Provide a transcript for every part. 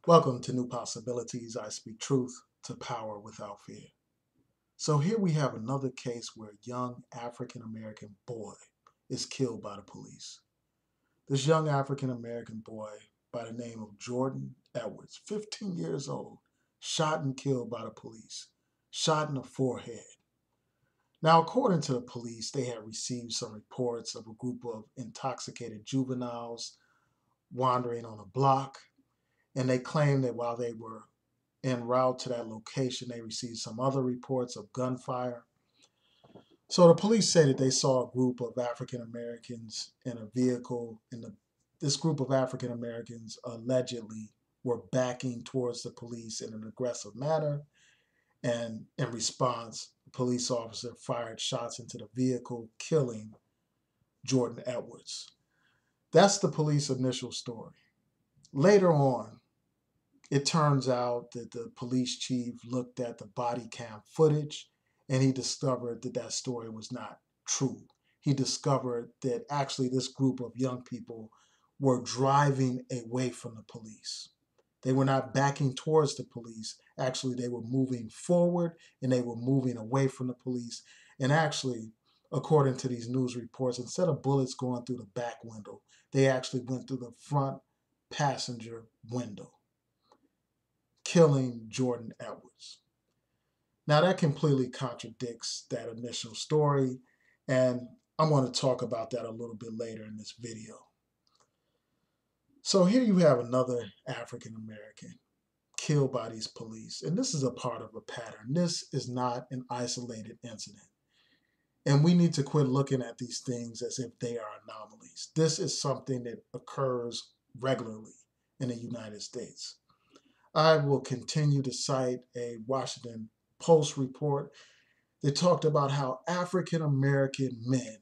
Welcome to New Possibilities. I speak truth to power without fear. So here we have another case where a young African American boy is killed by the police. This young African American boy by the name of Jordan Edwards, 15 years old, shot and killed by the police, shot in the forehead. Now, according to the police, they had received some reports of a group of intoxicated juveniles wandering on a block, and they claimed that while they were en route to that location, they received some other reports of gunfire. So the police say that they saw a group of African Americans in a vehicle, and this group of African Americans allegedly were backing towards the police in an aggressive manner. And in response, the police officer fired shots into the vehicle, killing Jordan Edwards. That's the police initial story. Later on, it turns out that the police chief looked at the body cam footage and he discovered that that story was not true. He discovered that actually this group of young people were driving away from the police. They were not backing towards the police. Actually, they were moving forward and they were moving away from the police. And actually, according to these news reports, instead of bullets going through the back window, they actually went through the front passenger window, killing Jordan Edwards. Now, that completely contradicts that initial story, and I'm going to talk about that a little bit later in this video. So here you have another African American killed by these police, and this is a part of a pattern. This is not an isolated incident. And we need to quit looking at these things as if they are anomalies. This is something that occurs regularly in the United States. I will continue to cite a Washington Post report that talked about how African American men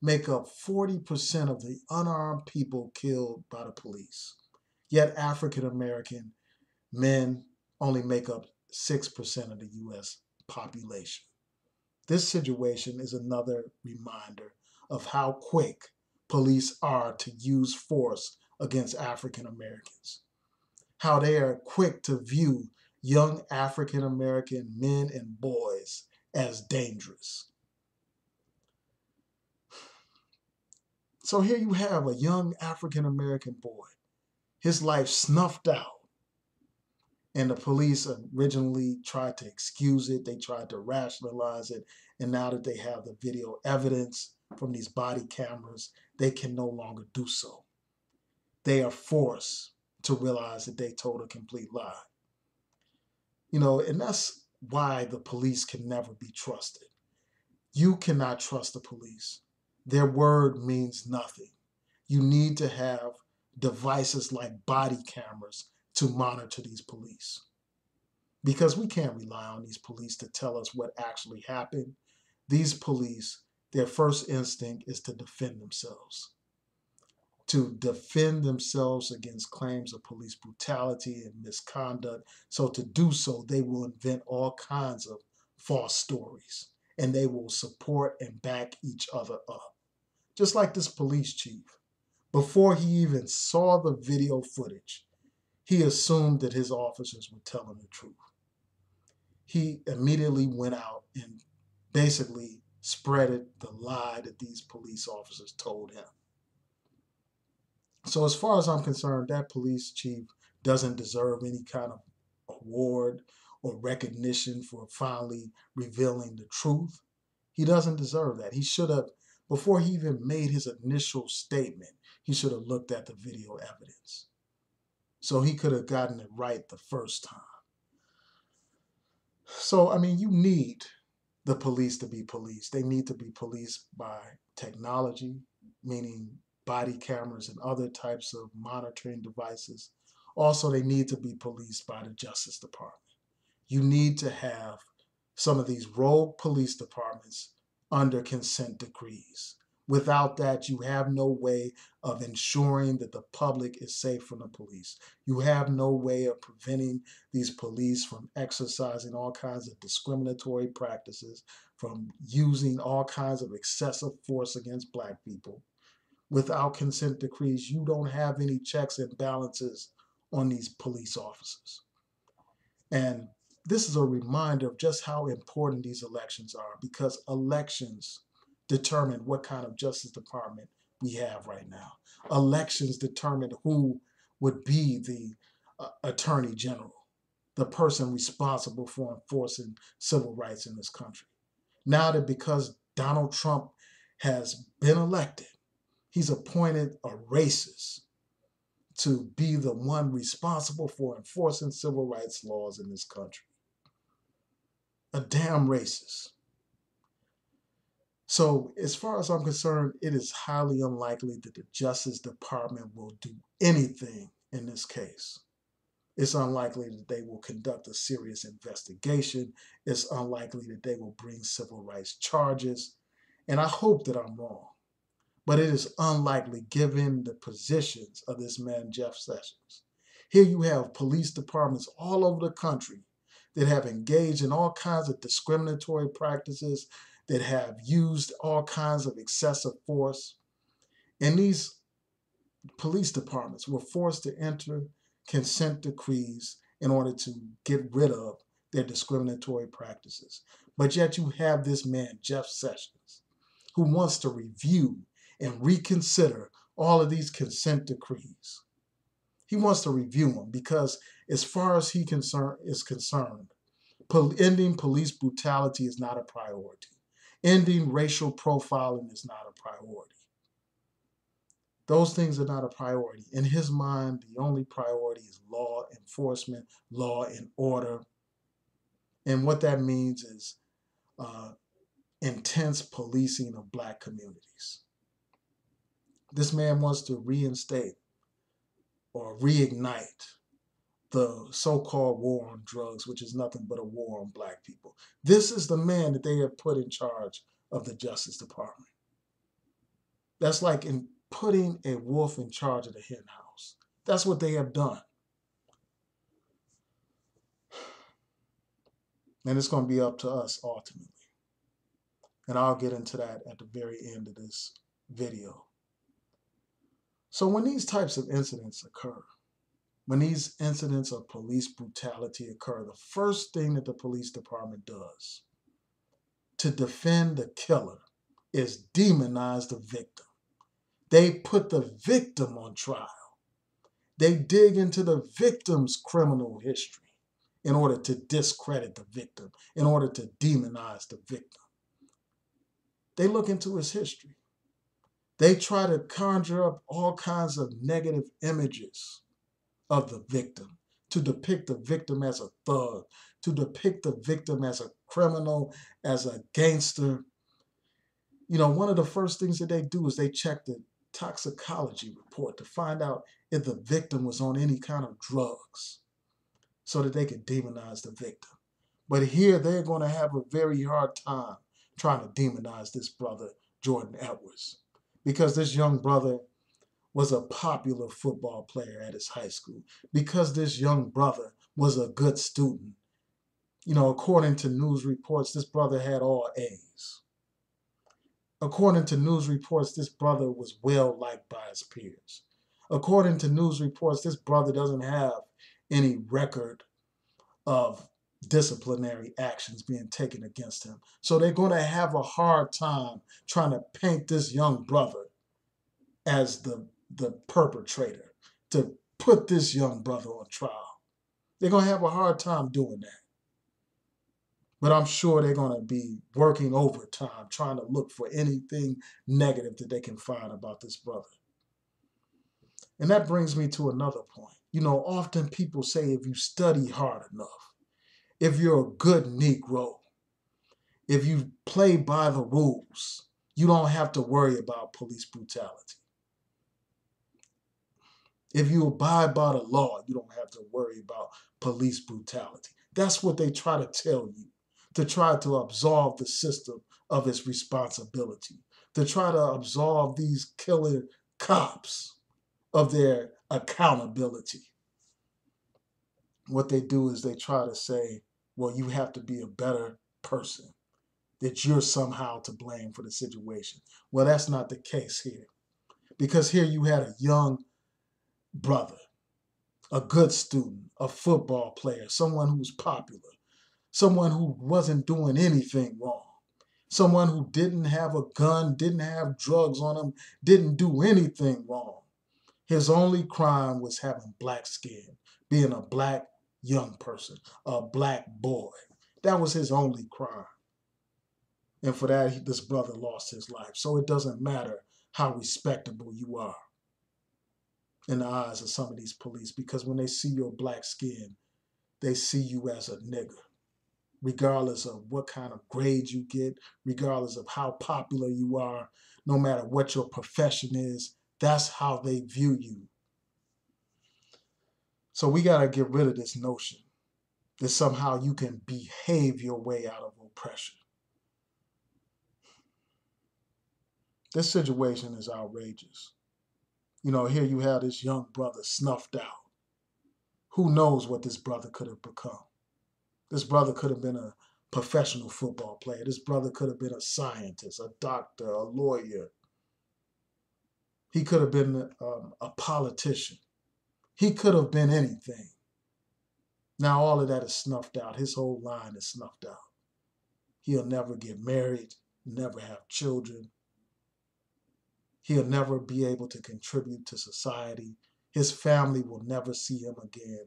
make up 40% of the unarmed people killed by the police. Yet African American men only make up 6% of the U.S. population. This situation is another reminder of how quick police are to use force against African Americans, how they are quick to view young African American men and boys as dangerous. So here you have a young African American boy, his life snuffed out. And the police originally tried to excuse it, they tried to rationalize it, and now that they have the video evidence from these body cameras, they can no longer do so. They are forced to realize that they told a complete lie. And that's why the police can never be trusted. You cannot trust the police. Their word means nothing. You need to have devices like body cameras to monitor these police, because we can't rely on these police to tell us what actually happened. These police, their first instinct is to defend themselves against claims of police brutality and misconduct. So to do so, they will invent all kinds of false stories, and they will support and back each other up. Just like this police chief, before he even saw the video footage, he assumed that his officers were telling the truth. He immediately went out and basically spreaded the lie that these police officers told him. So as far as I'm concerned, that police chief doesn't deserve any kind of award or recognition for finally revealing the truth. He doesn't deserve that. He should have, before he even made his initial statement, he should have looked at the video evidence. So he could have gotten it right the first time. So, you need the police to be policed. They need to be policed by technology, meaning body cameras and other types of monitoring devices. Also, they need to be policed by the Justice Department. You need to have some of these rogue police departments under consent decrees. Without that, you have no way of ensuring that the public is safe from the police. You have no way of preventing these police from exercising all kinds of discriminatory practices, from using all kinds of excessive force against Black people. Without consent decrees, you don't have any checks and balances on these police officers. And this is a reminder of just how important these elections are, because elections determine what kind of Justice Department we have right now. Elections determine who would be the Attorney General, the person responsible for enforcing civil rights in this country. Now that because Donald Trump has been elected, he's appointed a racist to be the one responsible for enforcing civil rights laws in this country. A damn racist. So, as far as I'm concerned, it is highly unlikely that the Justice Department will do anything in this case. It's unlikely that they will conduct a serious investigation. It's unlikely that they will bring civil rights charges. And I hope that I'm wrong. But it is unlikely given the positions of this man, Jeff Sessions. Here you have police departments all over the country that have engaged in all kinds of discriminatory practices, that have used all kinds of excessive force. And these police departments were forced to enter consent decrees in order to get rid of their discriminatory practices. But yet you have this man, Jeff Sessions, who wants to review and reconsider all of these consent decrees. He wants to review them because, as far as he is concerned, ending police brutality is not a priority. Ending racial profiling is not a priority. Those things are not a priority. In his mind, the only priority is law enforcement, law and order. And what that means is intense policing of Black communities. This man wants to reinstate or reignite the so-called war on drugs, which is nothing but a war on Black people. This is the man that they have put in charge of the Justice Department. That's like in putting a wolf in charge of the hen house. That's what they have done. And it's going to be up to us ultimately. And I'll get into that at the very end of this video. So when these types of incidents occur, when these incidents of police brutality occur, the first thing that the police department does to defend the killer is demonize the victim. They put the victim on trial. They dig into the victim's criminal history in order to discredit the victim, in order to demonize the victim. They look into his history. They try to conjure up all kinds of negative images of the victim, to depict the victim as a thug, to depict the victim as a criminal, as a gangster. You know, one of the first things that they do is they check the toxicology report to find out if the victim was on any kind of drugs so that they could demonize the victim. But here they're going to have a very hard time trying to demonize this brother, Jordan Edwards, because this young brother was a popular football player at his high school, because this young brother was a good student. You know, according to news reports, this brother had all A's. According to news reports, this brother was well liked by his peers. According to news reports, this brother doesn't have any record of disciplinary actions being taken against him. So they're going to have a hard time trying to paint this young brother as the perpetrator, to put this young brother on trial. They're going to have a hard time doing that. But I'm sure they're going to be working overtime, trying to look for anything negative that they can find about this brother. And that brings me to another point. You know, often people say if you study hard enough, if you're a good Negro, if you play by the rules, you don't have to worry about police brutality. If you abide by the law, you don't have to worry about police brutality. That's what they try to tell you, to try to absolve the system of its responsibility, to try to absolve these killer cops of their accountability. What they do is they try to say, well, you have to be a better person, that you're somehow to blame for the situation. Well, that's not the case here. Because here you had a young brother a good student, a football player, someone who's popular, someone who wasn't doing anything wrong, someone who didn't have a gun, didn't have drugs on him, didn't do anything wrong. His only crime was having black skin, being a black young person, a black boy. That was his only crime. And for that, this brother lost his life. So it doesn't matter how respectable you are in the eyes of some of these police, because when they see your black skin, they see you as a nigger, regardless of what kind of grades you get, regardless of how popular you are, no matter what your profession is, that's how they view you. So we got to get rid of this notion that somehow you can behave your way out of oppression. This situation is outrageous. You know, here you have this young brother snuffed out. Who knows what this brother could have become? This brother could have been a professional football player. This brother could have been a scientist, a doctor, a lawyer. He could have been a politician. He could have been anything. Now all of that is snuffed out. His whole line is snuffed out. He'll never get married, never have children. He'll never be able to contribute to society. His family will never see him again.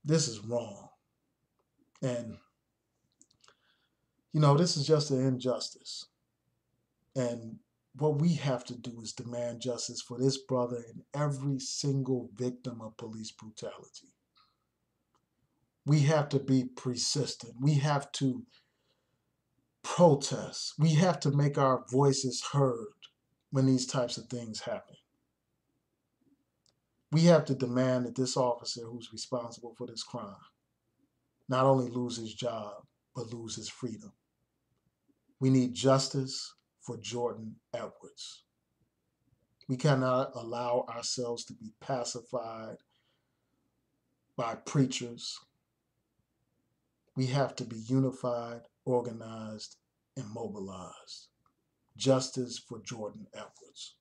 This is wrong. And, you know, this is just an injustice. And what we have to do is demand justice for this brother and every single victim of police brutality. We have to be persistent. We have to protest. We have to make our voices heard when these types of things happen. We have to demand that this officer who's responsible for this crime not only lose his job, but lose his freedom. We need justice for Jordan Edwards. We cannot allow ourselves to be pacified by preachers. We have to be unified, organized, and mobilized. Justice for Jordan Edwards.